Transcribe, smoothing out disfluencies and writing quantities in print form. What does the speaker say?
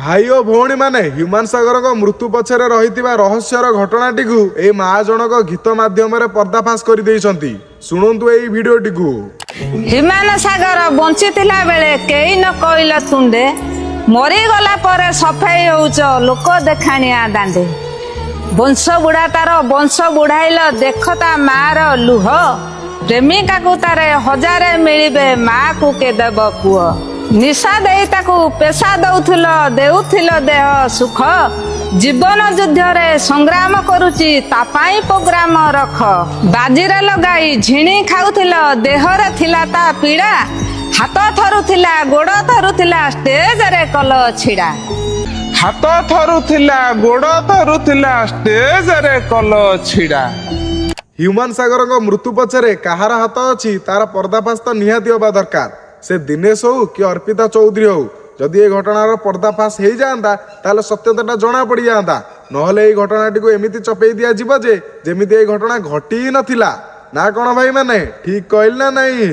भाई ओ भौणी माने ह्यूमान सागर मृत्यु पछरे रहितिबा रहस्यर घटनाटी को ए माँ जनक गीत माध्यम पर्दाफाश कर देइछंती। सुनंतु एई भिडियोटी को। ह्यूमान सागर बंचिथिला बेले केही न कइल तुंडे मरीगला परे सफाई होउच लोक देखाणिया दांडे वंश बुढ़ा तार वंश बुढ़ाइल देखता मार लुह प्रेमिका को तारे हजारे मिलिबे माँ को के देव पुओ निशा देई ताकू पेशा दउथिल देउथिल देह सुख जीवन युद्ध रे संग्राम करुची तापाई प्रोग्राम रख बाजीरे लगाई झिणी खाउथिल देहरे थिला ता पीड़ा हाथ थरुथिला गोड़ थरुथिला स्टेज रे कल छिड़ा हाथ थरुथिला गोड़ थरुथिला स्टेज रे कल छिड़ा। ह्यूमान सागर मृत्यु पछरे कहार हाथ अछि तार पर्दाफाश तो निहाती होबा दरकार। से दिनेश हो कि अर्पिता चौधरी हो जदि ये घटनार पर्दाफाश हो जाता ताले सत्यता जना पड़ जाता नहले ये घटनाटी को एमिति चपे दिया जिवो जे जेमिति ये घटना घटी ही नथिला ना। कौन भाई माने ठीक कहल ना नहीं।